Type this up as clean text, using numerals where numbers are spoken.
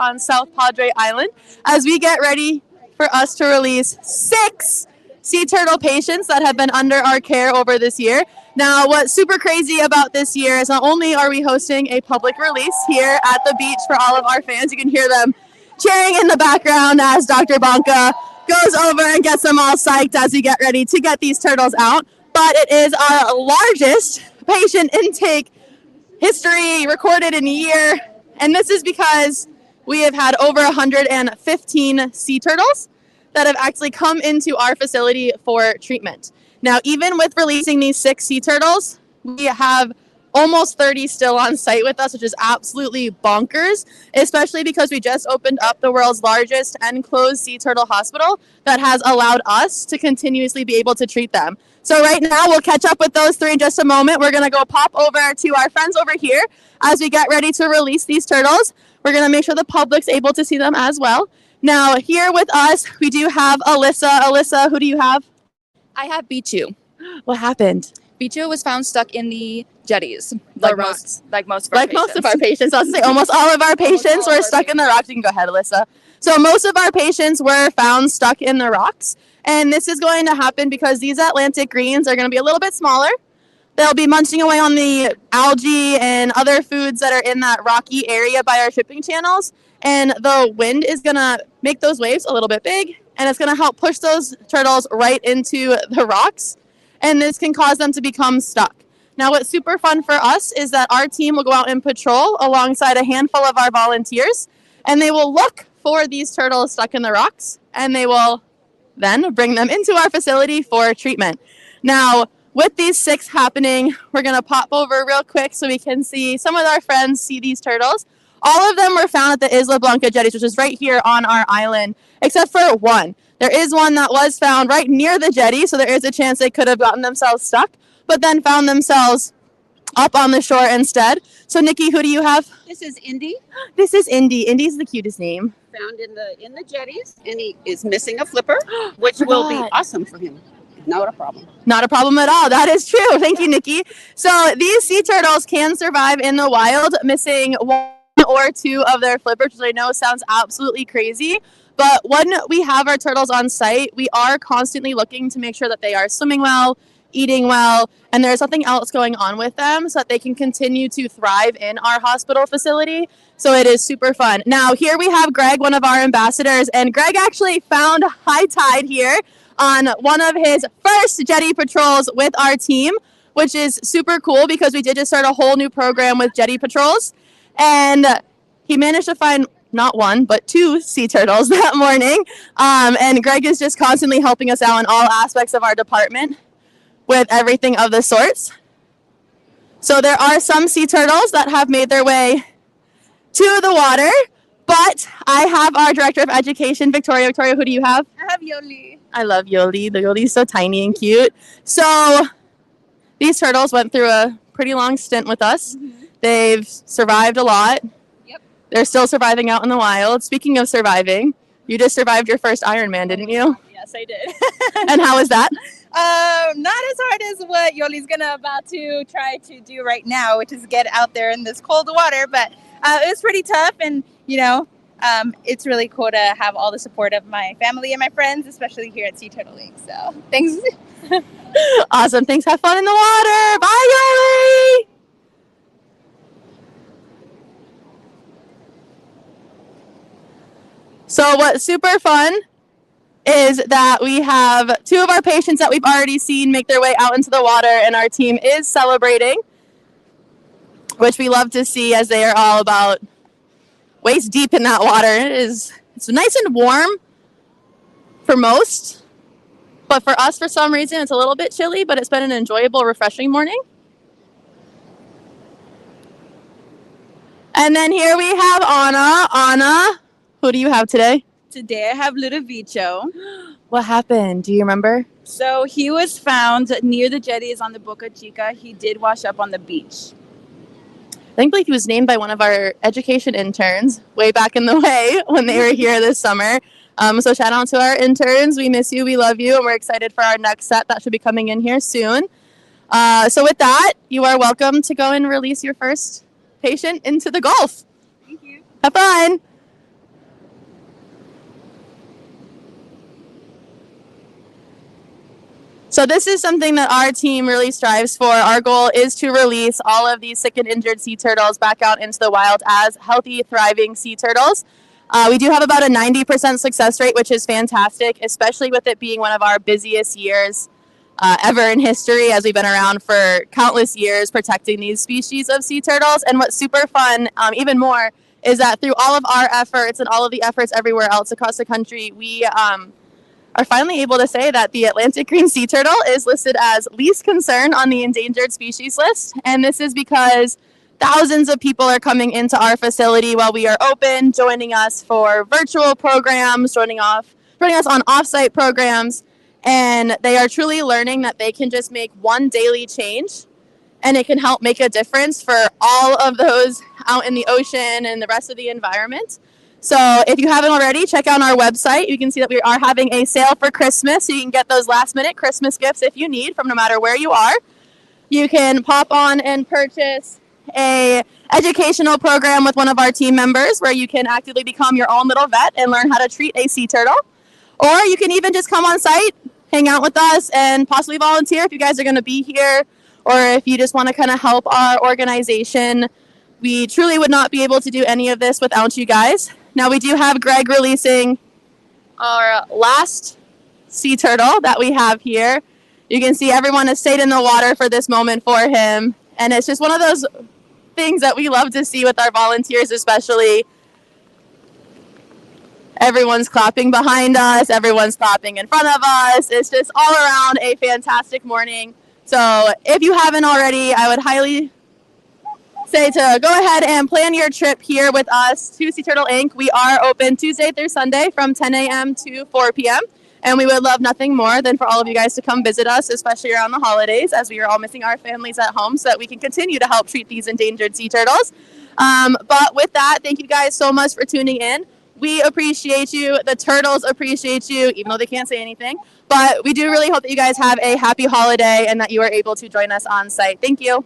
on South Padre Island as we get ready for us to release 6 sea turtle patients that have been under our care over this year. Now, what's super crazy about this year is not only are we hosting a public release here at the beach for all of our fans, you can hear them cheering in the background as Dr. Bonka goes over and gets them all psyched as we get ready to get these turtles out. But it is our largest patient intake history recorded in a year. And this is because we have had over 115 sea turtles that have actually come into our facility for treatment. Now, even with releasing these 6 sea turtles, we have almost 30 still on site with us, which is absolutely bonkers, especially because we just opened up the world's largest enclosed sea turtle hospital that has allowed us to continuously be able to treat them. So right now, we'll catch up with those 3 in just a moment. We're going to go pop over to our friends over here as we get ready to release these turtles. We're going to make sure the public's able to see them as well. Now, here with us, we do have Alyssa. Alyssa, who do you have? I have Bichu. What happened? Bichu was found stuck in the jetties, Like most of our patients. Most of our patients. I was going to say almost all of our patients were stuck in the rocks. You can go ahead, Alyssa. So most of our patients were found stuck in the rocks. And this is going to happen because these Atlantic greens are going to be a little bit smaller. They'll be munching away on the algae and other foods that are in that rocky area by our shipping channels. And the wind is going to make those waves a little bit big. And it's going to help push those turtles right into the rocks. And this can cause them to become stuck. Now, what's super fun for us is that our team will go out and patrol alongside a handful of our volunteers. And they will look for these turtles stuck in the rocks. And they will then bring them into our facility for treatment. Now, with these 6 happening, we're going to pop over real quick so we can see some of our friends see these turtles. All of them were found at the Isla Blanca jetties, which is right here on our island, except for one. There is one that was found right near the jetty, so there is a chance they could have gotten themselves stuck, but then found themselves up on the shore instead. So, Nikki, who do you have? This is Indy, This is Indy. Indy's the cutest name. found in the jetties, and he is missing a flipper, which will be awesome for him. Not a problem. Not a problem at all. That is true. Thank you, Nikki. So these sea turtles can survive in the wild, missing 1 or 2 of their flippers, which I know sounds absolutely crazy. But when we have our turtles on site, we are constantly looking to make sure that they are swimming well, eating well, and there's something else going on with them so that they can continue to thrive in our hospital facility. So it is super fun. Now, here we have Greg, one of our ambassadors, and Greg actually found high tide here on one of his first jetty patrols with our team, which is super cool because we did just start a whole new program with jetty patrols. And he managed to find not 1, but 2 sea turtles that morning. And Greg is just constantly helping us out in all aspects of our department with everything of the sorts. So there are some sea turtles that have made their way to the water, but I have our Director of Education, Victoria. Victoria, who do you have? I have Yoli. I love Yoli. The Yoli's so tiny and cute. So these turtles went through a pretty long stint with us. They've survived a lot. Yep. They're still surviving out in the wild. Speaking of surviving, you just survived your first Ironman, didn't you? Yes, I did. And how was that? Not as hard as what Yoli's about to try to do right now, which is get out there in this cold water. But it was pretty tough, and it's really cool to have all the support of my family and my friends, especially here at Sea Turtle League. So thanks. Awesome. Thanks. Have fun in the water. Bye, Yoli. So what's super fun is that we have 2 of our patients that we've already seen make their way out into the water, and our team is celebrating, which we love to see as they are all about waist deep in that water. It's nice and warm for most, but for us, for some reason, it's a little bit chilly, but it's been an enjoyable, refreshing morning. And then here we have Anna. Anna, who do you have today? Today I have Ludovico. What happened? Do you remember? So he was found near the jetties on the Boca Chica. He did wash up on the beach. I think he was named by one of our education interns way back in the way when they were here this summer. So shout out to our interns. We miss you. We love you. And we're excited for our next set that should be coming in here soon. So with that, you are welcome to go and release your first patient into the Gulf. Thank you. Have fun. So this is something that our team really strives for. Our goal is to release all of these sick and injured sea turtles back out into the wild as healthy, thriving sea turtles. We do have about a 90% success rate, which is fantastic, especially with it being one of our busiest years ever in history, as we've been around for countless years protecting these species of sea turtles. And what's super fun, even more, is that through all of our efforts and all of the efforts everywhere else across the country, we are finally able to say that the Atlantic green sea turtle is listed as least concern on the endangered species list. And this is because thousands of people are coming into our facility while we are open, joining us for virtual programs, joining us on off-site programs, and they are truly learning that they can just make one daily change and it can help make a difference for all of those out in the ocean and the rest of the environment. So if you haven't already, check out our website. You can see that we are having a sale for Christmas, so you can get those last-minute Christmas gifts if you need from no matter where you are. You can pop on and purchase a educational program with one of our team members where you can actively become your own little vet and learn how to treat a sea turtle. Or you can even just come on site, hang out with us, and possibly volunteer if you guys are going to be here, or if you just want to kind of help our organization. We truly would not be able to do any of this without you guys. Now we do have Greg releasing our last sea turtle that we have here. You can see everyone has stayed in the water for this moment for him. And it's just one of those things that we love to see with our volunteers, especially. Everyone's clapping behind us. Everyone's clapping in front of us. It's just all around a fantastic morning. So if you haven't already, I would highly say to go ahead and plan your trip here with us to Sea Turtle Inc. We are open Tuesday through Sunday from 10 a.m. to 4 p.m. And we would love nothing more than for all of you guys to come visit us, especially around the holidays, as we are all missing our families at home, so that we can continue to help treat these endangered sea turtles. But with that, thank you guys so much for tuning in. We appreciate you. The turtles appreciate you, even though they can't say anything. But we do really hope that you guys have a happy holiday and that you are able to join us on site. Thank you.